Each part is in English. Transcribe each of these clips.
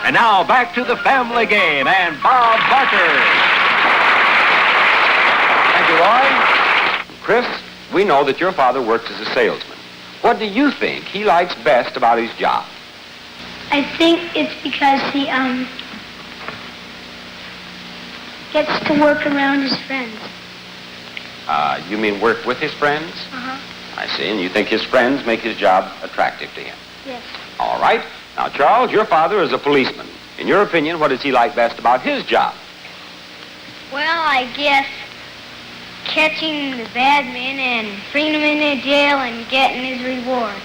And now back to the family game and Bob Barker. Thank you, Roy. Chris, we know that your father works as a salesman. What do you think he likes best about his job? I think it's because he gets to work around his friends. You mean work with his friends? Uh-huh. I see, and you think his friends make his job attractive to him? Yes. All right. Now, Charles, your father is a policeman. In your opinion, what does he like best about his job? Well, I guess catching the bad men and bringing them in the jail and getting his reward.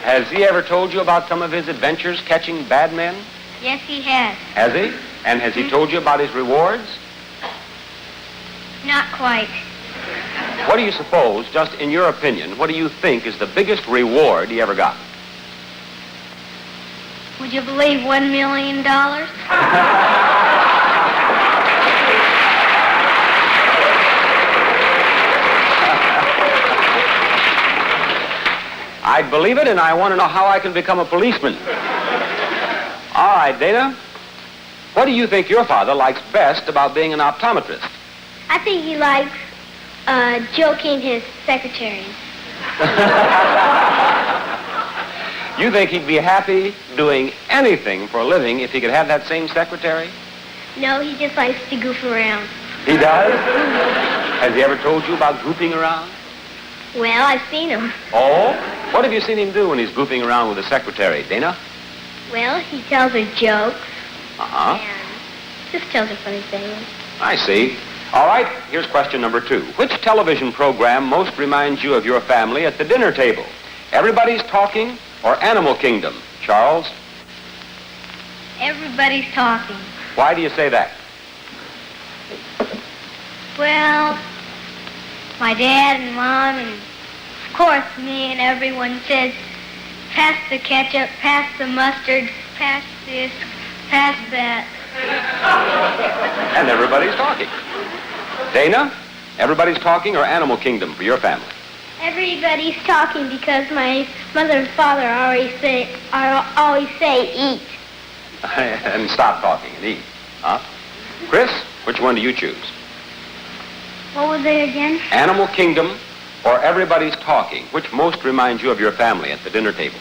Has he ever told you about some of his adventures catching bad men? Yes, he has. Has he? And has he told you about his rewards? Not quite. What do you suppose, just in your opinion, what do you think is the biggest reward he ever got? Would you believe $1 million? I'd believe it, and I want to know how I can become a policeman. All right, Dana. What do you think your father likes best about being an optometrist? I think he likes joking his secretaries. You think he'd be happy doing anything for a living if he could have that same secretary? No, he just likes to goof around. He does? Has he ever told you about goofing around? Well, I've seen him. Oh? What have you seen him do when he's goofing around with the secretary, Dana? Well, he tells her jokes. Uh-huh. And just tells her funny things. I see. All right, here's question number 2. Which television program most reminds you of your family at the dinner table? Everybody's Talking or Animal Kingdom? Charles? Everybody's talking. Why do you say that? Well, my dad and mom and, of course, me and everyone says, pass the ketchup, pass the mustard, pass this, pass that. And everybody's talking. Dana, everybody's Talking or Animal Kingdom for your family? Everybody's talking because my mother and father always say eat. And stop talking and eat. Huh? Chris, which one do you choose? What was it again? Animal Kingdom or Everybody's Talking? Which most reminds you of your family at the dinner table?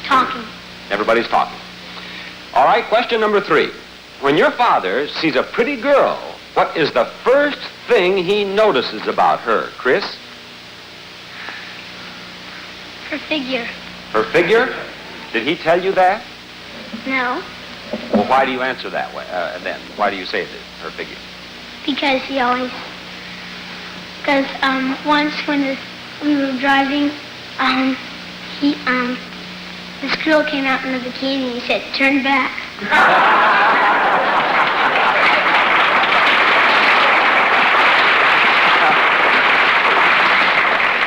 Talking. Everybody's Talking. All right, question number 3. When your father sees a pretty girl, what is the first thing he notices about her, Chris? Her figure. Her figure? Did he tell you that? No. Well, why do you answer that way, then? Why do you say that, her figure? Because he always... Because once when we were driving, this girl came out in a bikini and he said, turn back.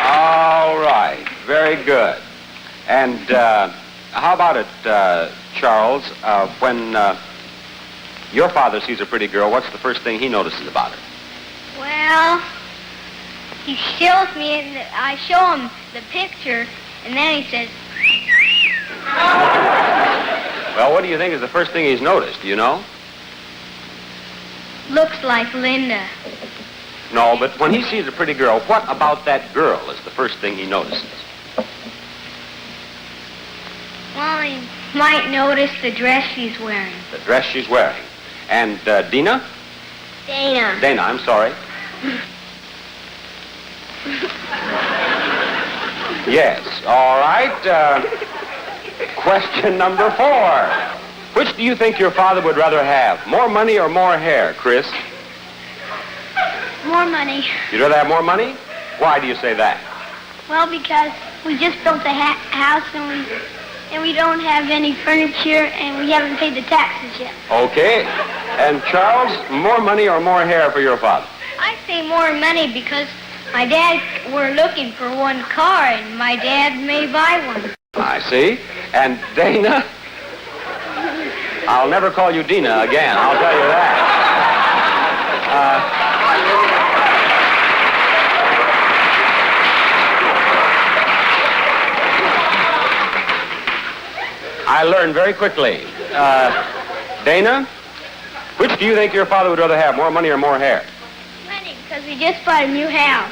All right, very good. And how about it, Charles, when your father sees a pretty girl, what's the first thing he notices about her? Well, he shows me, and I show him the picture, and then he says... Well, what do you think is the first thing he's noticed? Do you know? Looks like Linda. No, but when he sees a pretty girl, what about that girl is the first thing he notices? Well, he might notice the dress she's wearing. The dress she's wearing. And Dina? Dana. Dana, I'm sorry. Yes, all right. Question number 4. Which do you think your father would rather have, more money or more hair, Chris? More money. You'd rather have more money? Why do you say that? Well, because we just built a house and we don't have any furniture and we haven't paid the taxes yet. Okay. And Charles, more money or more hair for your father? I say more money because my dad, we're looking for one car and my dad may buy one. I see. And Dana? I'll never call you Dina again, I'll tell you that. I learn very quickly. Dana, which do you think your father would rather have, more money or more hair? Money, because we just bought a new house.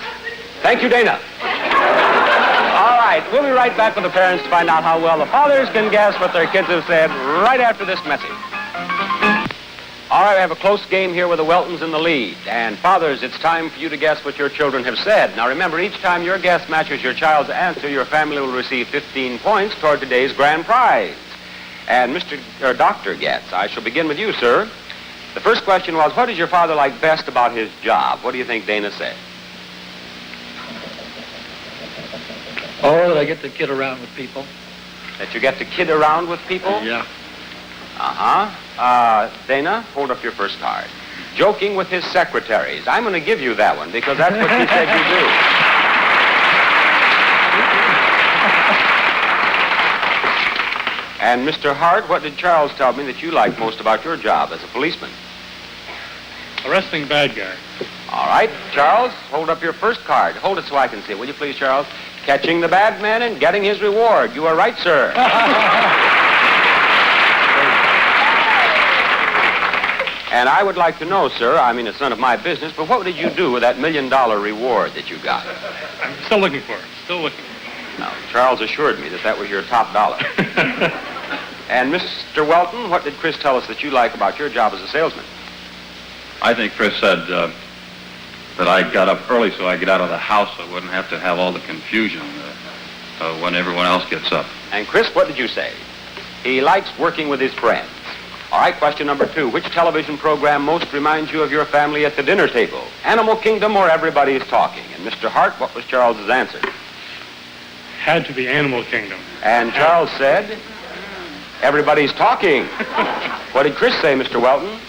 Thank you, Dana. All right, we'll be right back with the parents to find out how well the fathers can guess what their kids have said right after this message. All right, I have a close game here with the Weltons in the lead. And fathers, it's time for you to guess what your children have said. Now remember, each time your guess matches your child's answer, your family will receive 15 points toward today's grand prize. And Dr. Getz, I shall begin with you, sir. The first question was, what does your father like best about his job? What do you think Dana said? Oh, that I get to kid around with people. That you get to kid around with people? Yeah. Dana, hold up your first card. Joking with his secretaries. I'm going to give you that one because that's what you said you do. And Mr. Hart, what did Charles tell me that you like most about your job as a policeman? Arresting bad guy. All right, Charles, hold up your first card. Hold it so I can see it, will you please, Charles? Catching the bad man and getting his reward. You are right, sir. And I would like to know, sir, I mean, it's none of my business, but what did you do with that $1 million reward that you got? I'm still looking for it. Still looking. Now, Charles assured me that that was your top dollar. And Mr. Welton, what did Chris tell us that you like about your job as a salesman? I think Chris said that I got up early so I get out of the house so I wouldn't have to have all the confusion when everyone else gets up. And Chris, what did you say? He likes working with his friends. All right, question number 2. Which television program most reminds you of your family at the dinner table? Animal Kingdom or Everybody's Talking? And Mr. Hart, what was Charles's answer? Had to be Animal Kingdom. And Charles said, Everybody's Talking. What did Chris say, Mr. Welton?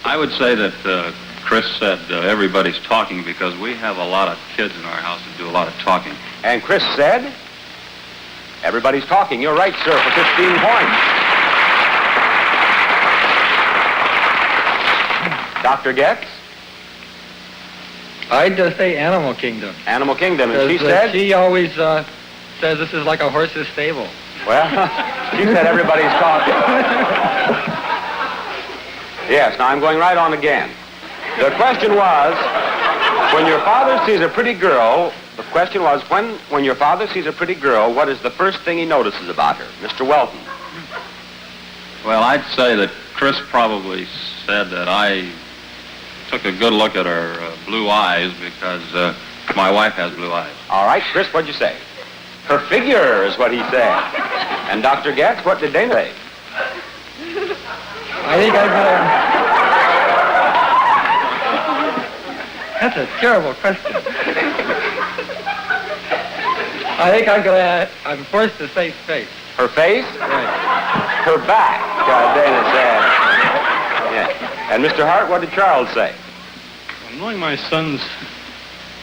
I would say that Chris said everybody's talking because we have a lot of kids in our house that do a lot of talking. And Chris said, Everybody's Talking. You're right, sir, for 15 points. Dr. Getz? I'd just say Animal Kingdom. Animal Kingdom, and she said? She always says this is like a horse's stable. Well, she said everybody's talking. Yes, now I'm going right on again. The question was, when your father sees a pretty girl, the question was, when your father sees a pretty girl, what is the first thing he notices about her? Mr. Welton. Well, I'd say that Chris probably said that I took a good look at her blue eyes because my wife has blue eyes. All right, Chris, what'd you say? Her figure is what he said. And Dr. Getz, what did Dana say? I think I'm gonna... That's a terrible question. I think I'm forced to say face. Her face? Right. Her back, Dana said. Yeah. And Mr. Hart, what did Charles say? Well, knowing my son's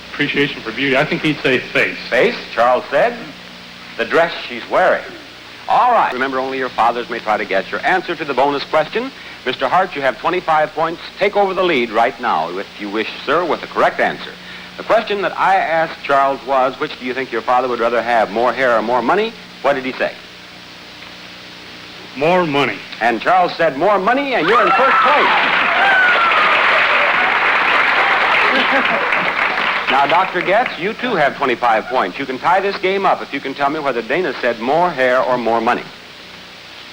appreciation for beauty, I think he'd say face. Face, Charles said. The dress she's wearing. All right. Remember, only your fathers may try to guess your answer to the bonus question. Mr. Hart, you have 25 points. Take over the lead right now, if you wish, sir, with the correct answer. The question that I asked Charles was, which do you think your father would rather have, more hair or more money? What did he say? More money. And Charles said more money, and you're in first place. Now, Dr. Getz, you too have 25 points. You can tie this game up if you can tell me whether Dana said more hair or more money.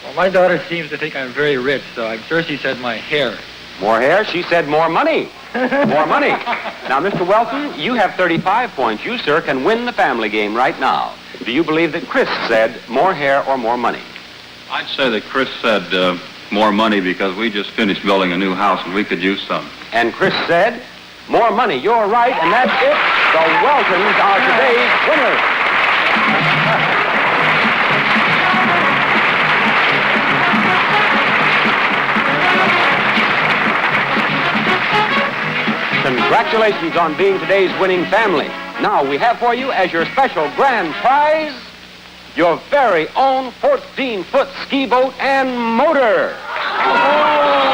Well, my daughter seems to think I'm very rich, so I'm sure she said my hair. More hair? She said more money. More money. Now, Mr. Welton, you have 35 points. You, sir, can win the family game right now. Do you believe that Chris said more hair or more money? I'd say that Chris said more money because we just finished building a new house and we could use some. And Chris said more money. You're right, and that's it. The Weltons are today's winners. Congratulations on being today's winning family. Now we have for you as your special grand prize your very own 14-foot ski boat and motor. Oh!